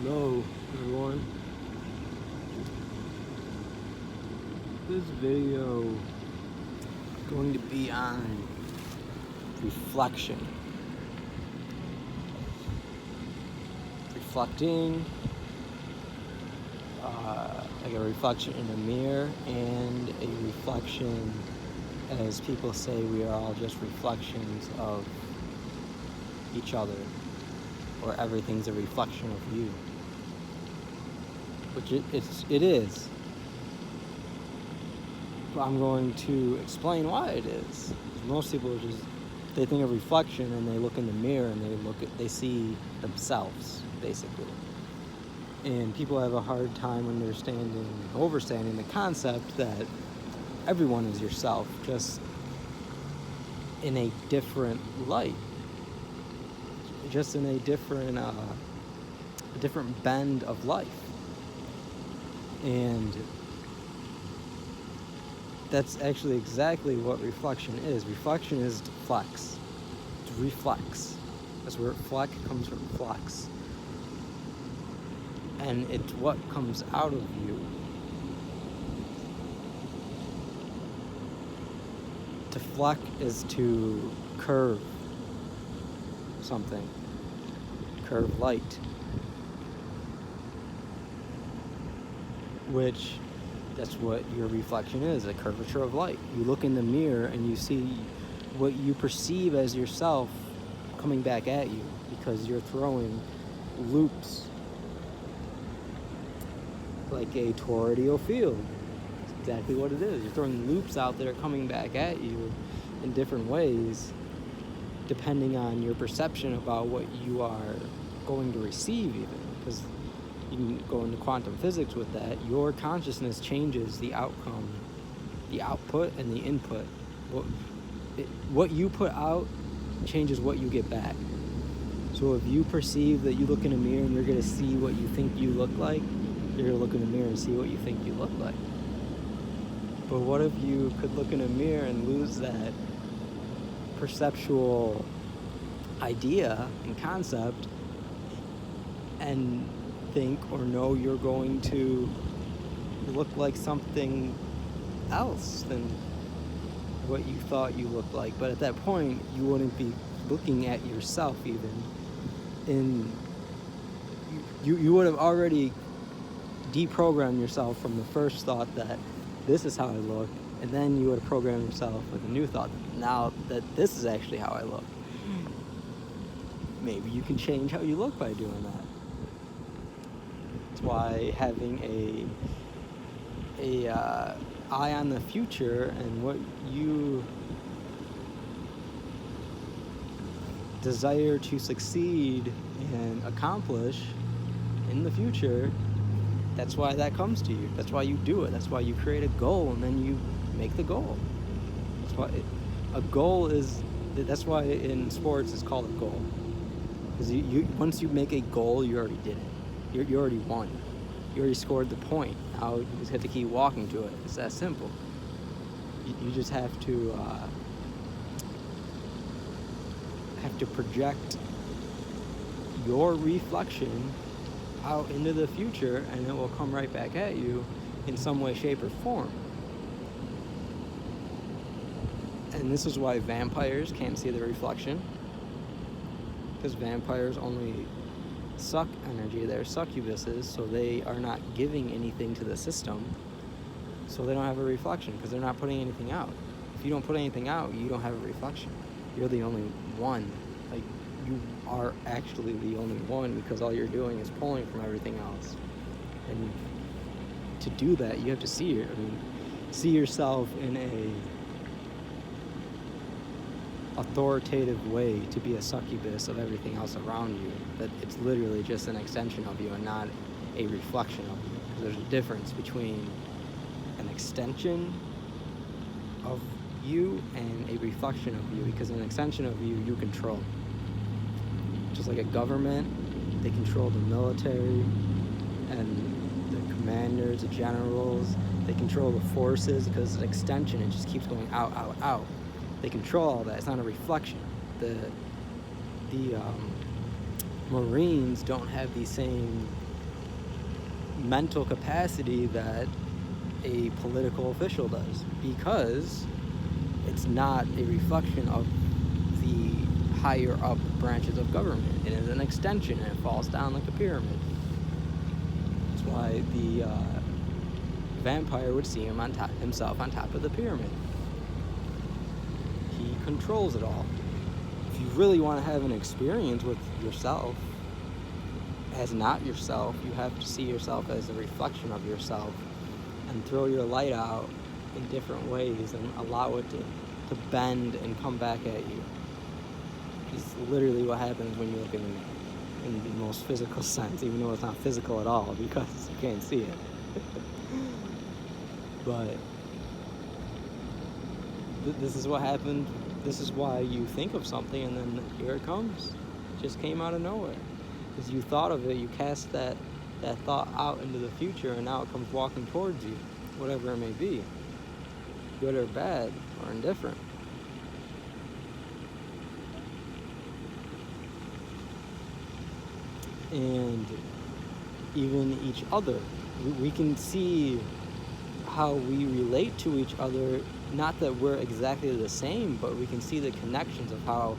Hello, everyone. This video is going to be on reflection. Reflecting, like a reflection in a mirror, and a reflection, as people say, we are all just reflections of each other, or everything's a reflection of you. Which it is. But I'm going to explain why it is. Most people they think of reflection and they look in the mirror and they see themselves, basically. And people have a hard time overstanding the concept that everyone is yourself, just in a different light, just in a different bend of life. And that's actually exactly what reflection is. Reflection is to flex, to reflex. That's where flex comes from, flex. And it's what comes out of you. To flex is to curve something, curve light, which that's what your reflection is, a curvature of light. You look in the mirror and you see what you perceive as yourself coming back at you, because you're throwing loops like a toroidal field. That's exactly what it is. You're throwing loops out there coming back at you in different ways, depending on your perception about what you are going to receive, even. Because you can go into quantum physics with that. Your consciousness changes the outcome, the output, and the input. What you put out changes what you get back. So if you perceive that you look in a mirror and you're going to see what you think you look like, you're going to look in the mirror and see what you think you look like. But what if you could look in a mirror and lose that perceptual idea and concept and think or know you're going to look like something else than what you thought you looked like? But at that point, you wouldn't be looking at yourself even. You would have already deprogrammed yourself from the first thought that this is how I look, and then you would have programmed yourself with a new thought, now that this is actually how I look. Maybe you can change how you look by doing that. That's why having a eye on the future and what you desire to succeed and accomplish in the future, that's why that comes to you. That's why you do it. That's why you create a goal and then you make the goal. That's why that's why in sports it's called a goal. Because once you make a goal, you already did it. You already won. You already scored the point. Now you just have to keep walking to it. It's that simple. You just have to project your reflection out into the future, and it will come right back at you in some way, shape, or form. And this is why vampires can't see the reflection, because vampires only suck energy. They're succubuses, so they are not giving anything to the system, so they don't have a reflection, because they're not putting anything out. If you don't put anything out, you don't have a reflection. You're the only one. Like, you are actually the only one, because all you're doing is pulling from everything else. And to do that, you have to see yourself in a authoritative way, to be a succubus of everything else around you. That it's literally just an extension of you and not a reflection of you. Because there's a difference between an extension of you and a reflection of you, because an extension of you control. Just like a government, they control the military and the commanders, the generals. They control the forces because it's an extension. It just keeps going out, out, out. They control all that. It's not a reflection. The Marines don't have the same mental capacity that a political official does, because it's not a reflection of the higher up branches of government. It is an extension, and it falls down like a pyramid. That's why the vampire would see himself on top of the pyramid. He controls it all. If you really want to have an experience with yourself as not yourself, you have to see yourself as a reflection of yourself and throw your light out in different ways and allow it to bend and come back at you. It's literally what happens when you look in the most physical sense, even though it's not physical at all because you can't see it. But this is what happened. This is why you think of something and then here it comes. It just came out of nowhere. Because you thought of it, you cast that thought out into the future, and now it comes walking towards you, whatever it may be, good or bad or indifferent. And even each other, we can see how we relate to each other. Not that we're exactly the same, but we can see the connections of how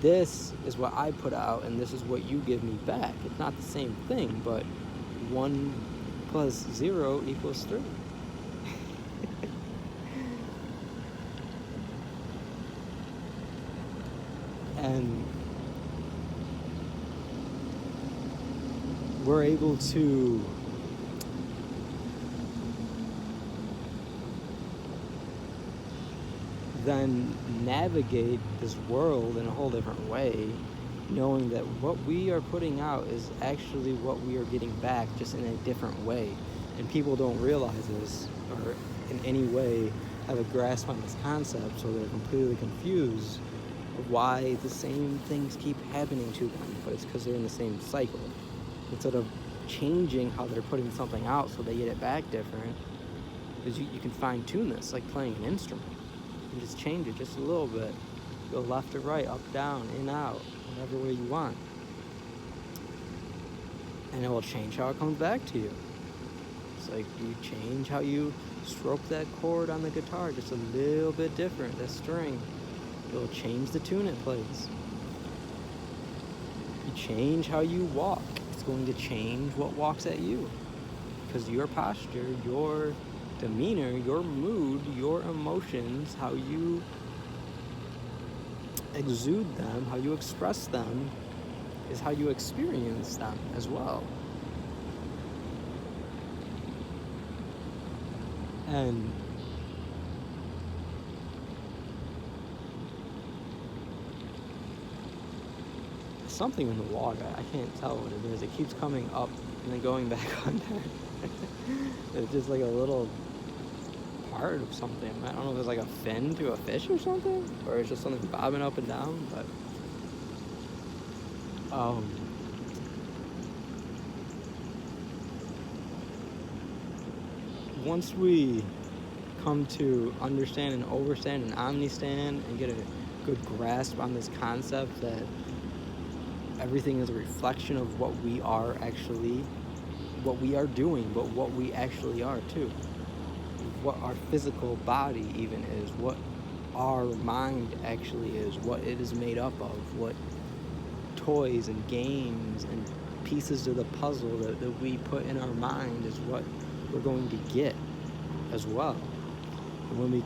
this is what I put out and this is what you give me back. It's not the same thing, but 1 plus 0 equals 3. And we're able to then navigate this world in a whole different way, knowing that what we are putting out is actually what we are getting back, just in a different way. And people don't realize this, or in any way have a grasp on this concept, so they're completely confused of why the same things keep happening to them, but it's because they're in the same cycle. Instead of changing how they're putting something out so they get it back different, because you can fine-tune this like playing an instrument. You just change it just a little bit. Go left to right, up, down, in, out, whatever way you want. And it will change how it comes back to you. It's like you change how you stroke that chord on the guitar just a little bit different, that string. It'll change the tune it plays. You change how you walk. It's going to change what walks at you. Because your posture, your demeanor, your mood, your emotions, how you exude them, how you express them, is how you experience them as well. And something in the water, I can't tell what it is. It keeps coming up and then going back under. It's just like a little part of something. I don't know if it's like a fin to a fish or something, or it's just something bobbing up and down, but once we come to understand and overstand and omnistand and get a good grasp on this concept that everything is a reflection of what we are actually, what we are doing, but what we actually are too. What our physical body even is, what our mind actually is, what it is made up of, what toys and games and pieces of the puzzle that we put in our mind is what we're going to get as well. And when we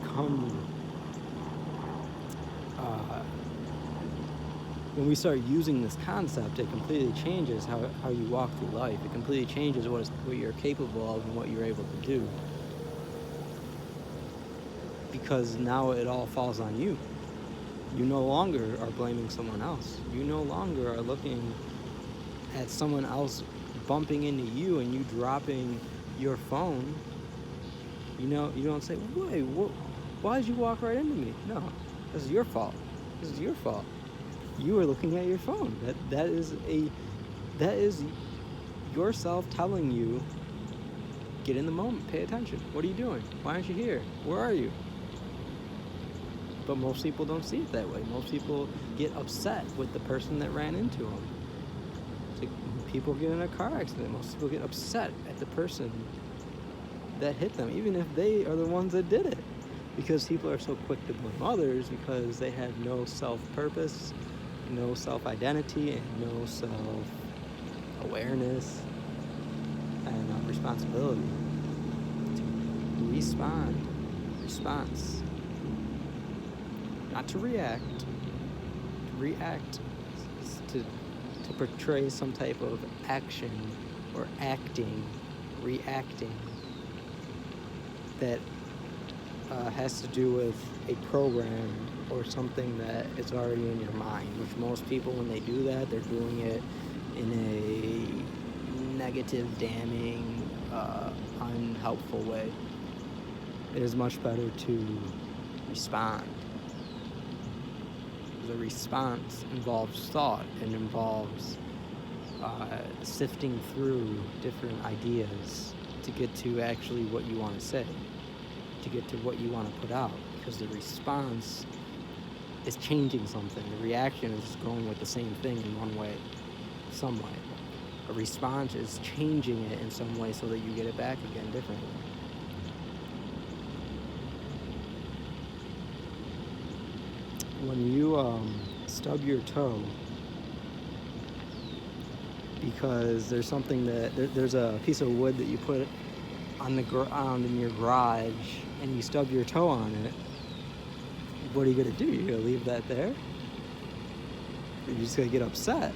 when we start using this concept, it completely changes how you walk through life. It completely changes what you're capable of and what you're able to do. Because now it all falls on you. You no longer are blaming someone else. You no longer are looking at someone else bumping into you and you dropping your phone. You don't say, wait, why did you walk right into me? No, this is your fault. This is your fault. You are looking at your phone. That is yourself telling you, get in the moment, pay attention. What are you doing? Why aren't you here? Where are you? But most people don't see it that way. Most people get upset with the person that ran into them. It's like, people get in a car accident. Most people get upset at the person that hit them, even if they are the ones that did it. Because people are so quick to blame others because they have no self-purpose, no self-identity, and no self-awareness and responsibility to response, not to react. To portray some type of action or reacting that has to do with a program or something that is already in your mind, which most people, when they do that, they're doing it in a negative, damning, unhelpful way. It is much better to respond. The response involves thought and involves sifting through different ideas to get to actually what you want to say, to get to what you want to put out, because the response is changing something. The reaction is just going with the same thing in one way, some way. A response is changing it in some way so that you get it back again differently. When you stub your toe because there's something that there's a piece of wood that you put on the ground in your garage and you stub your toe on it, what are you gonna do? You're gonna leave that there? You're just gonna get upset.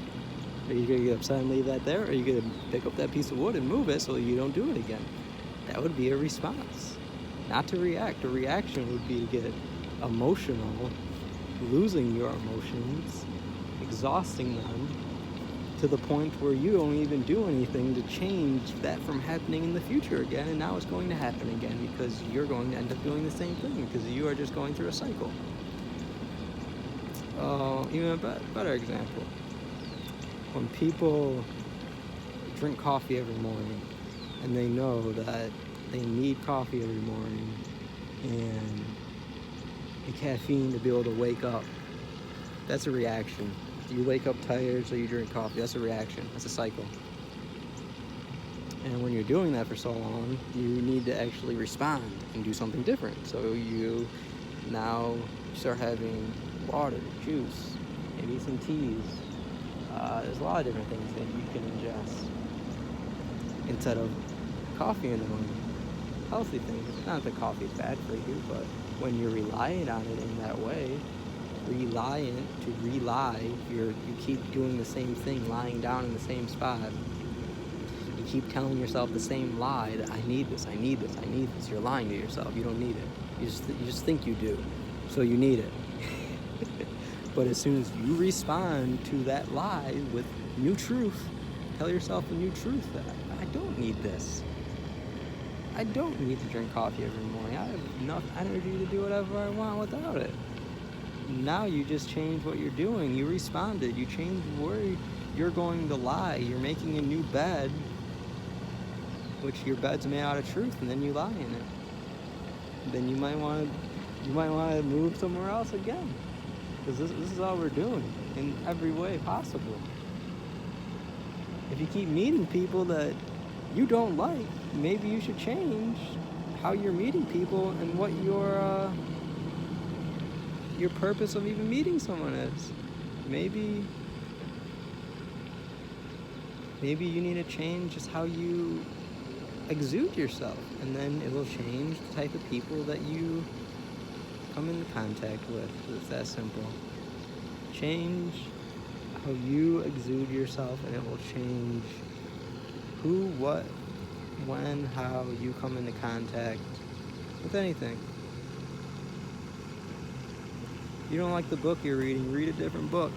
Are you gonna get upset and leave that there? Or are you gonna pick up that piece of wood and move it so you don't do it again? That would be a response, not to react. A reaction would be to get emotional, losing your emotions, exhausting them to the point where you don't even do anything to change that from happening in the future again, and now it's going to happen again because you're going to end up doing the same thing because you are just going through a cycle. Even a better example, when people drink coffee every morning and they know that they need coffee every morning and the caffeine to be able to wake up, that's a reaction. You wake up tired, so you drink coffee. That's a reaction. That's a cycle. And when you're doing that for so long, you need to actually respond and do something different. So you now start having water, juice, maybe some teas. There's a lot of different things that you can ingest instead of coffee in the morning. Healthy things. Not that coffee is bad for you, but when you're relying on it in that way, you keep doing the same thing, lying down in the same spot. You keep telling yourself the same lie that I need this. You're lying to yourself. You don't need it. You just think you do, so you need it. But as soon as you respond to that lie with new truth, tell yourself a new truth that I don't need this. I don't need to drink coffee every morning. I have enough energy to do whatever I want without it. Now you just change what you're doing. You responded. You changed where you're going to lie. You're making a new bed, which your bed's made out of truth, and then you lie in it. Then you might want to move somewhere else again, because this is all we're doing in every way possible. If you keep meeting people that you don't like, maybe you should change how you're meeting people and what your purpose of even meeting someone is. Maybe you need to change just how you exude yourself, and then it will change the type of people that you come into contact with. It's that simple. Change how you exude yourself, and it will change who, what, when, how you come into contact with anything. You don't like the book you're reading, read a different book.